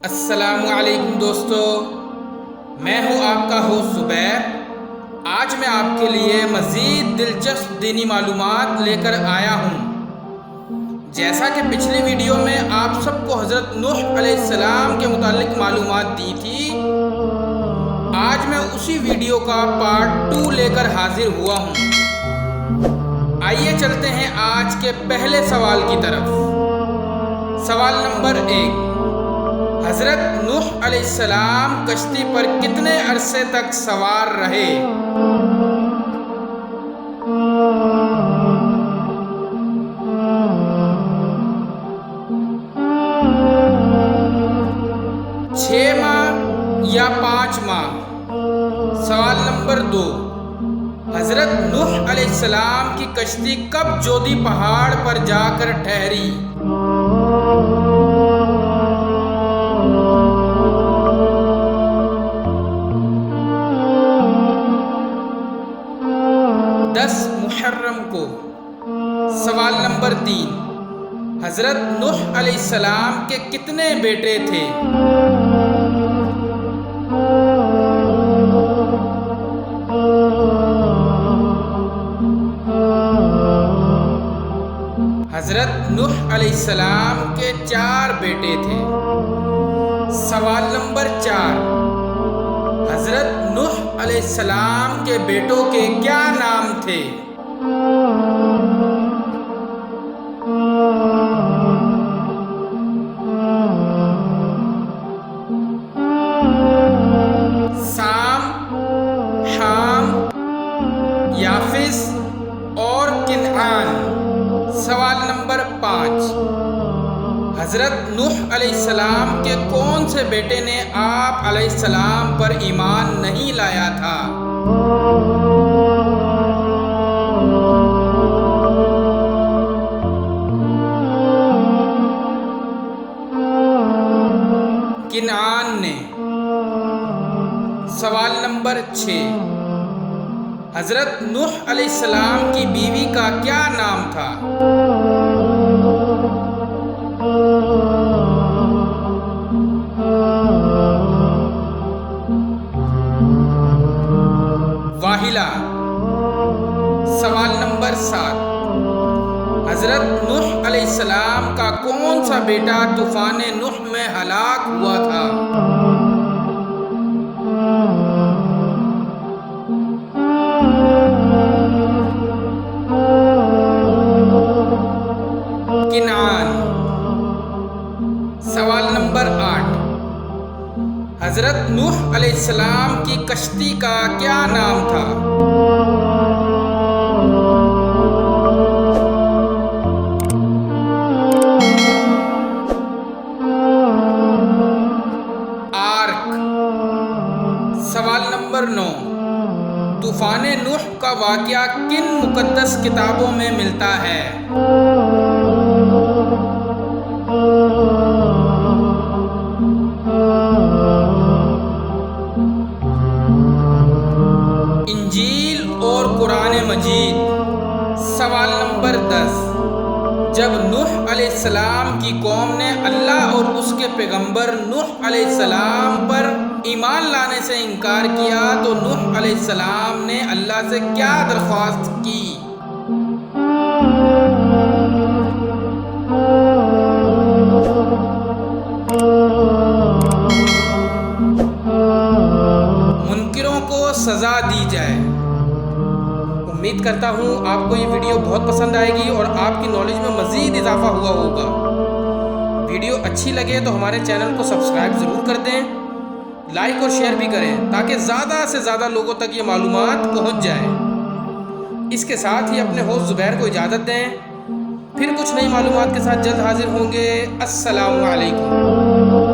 السلام علیکم دوستو، میں ہوں آپ کا ہوسٹ زبیر۔ آج میں آپ کے لیے مزید دلچسپ دینی معلومات لے کر آیا ہوں۔ جیسا کہ پچھلی ویڈیو میں آپ سب کو حضرت نوح علیہ السلام کے متعلق معلومات دی تھی، آج میں اسی ویڈیو کا پارٹ 2 لے کر حاضر ہوا ہوں۔ آئیے چلتے ہیں آج کے پہلے سوال کی طرف۔ سوال نمبر 1، حضرت نوح علیہ السلام کشتی پر کتنے عرصے تک سوار رہے؟ چھ ماہ یا 5 ماہ؟ سوال نمبر 2، حضرت نوح علیہ السلام کی کشتی کب جودی پہاڑ پر جا کر ٹھہری؟ محرم کو۔ سوال نمبر 3، حضرت نوح علیہ السلام کے کتنے بیٹے تھے؟ حضرت نوح علیہ السلام کے 4 بیٹے تھے۔ سوال نمبر 4، حضرت نوح علیہ السلام کے بیٹوں کے کیا نام تھے؟ سام، حام، یافس اور کنعان۔ سوال نمبر 5، حضرت نوح علیہ السلام کے کون سے بیٹے نے آپ علیہ السلام پر ایمان نہیں لایا تھا؟ کنعان نے۔ سوال نمبر 6، حضرت نوح علیہ السلام کی بیوی کا کیا نام تھا؟ واحلہ۔ سوال نمبر 7، حضرت نوح علیہ السلام کا کون سا بیٹا طوفان نوح میں ہلاک ہوا تھا؟ کنعان۔ سوال نمبر 8، حضرت نوح علیہ السلام کی کشتی کا کیا نام تھا؟ آرک۔ سوال نمبر 9، طوفان نوح کا واقعہ کن مقدس کتابوں میں ملتا ہے؟ انجیل اور قرآن مجید۔ سوال نمبر 10، جب نوح علیہ السلام کی قوم نے اللہ اور اس کے پیغمبر نوح علیہ السلام پر ایمان لانے سے انکار کیا تو نوح علیہ السلام نے اللہ سے کیا درخواست کی؟ منکروں کو سزا دی جائے۔ امید کرتا ہوں آپ کو یہ ویڈیو بہت پسند آئے گی اور آپ کی نالج میں مزید اضافہ ہوا ہوگا۔ ویڈیو اچھی لگے تو ہمارے چینل کو سبسکرائب ضرور کر دیں، لائک اور شیئر بھی کریں تاکہ زیادہ سے زیادہ لوگوں تک یہ معلومات پہنچ جائے۔ اس کے ساتھ ہی اپنے ہوسٹ زبیر کو اجازت دیں، پھر کچھ نئی معلومات کے ساتھ جلد حاضر ہوں گے۔ السلام علیکم۔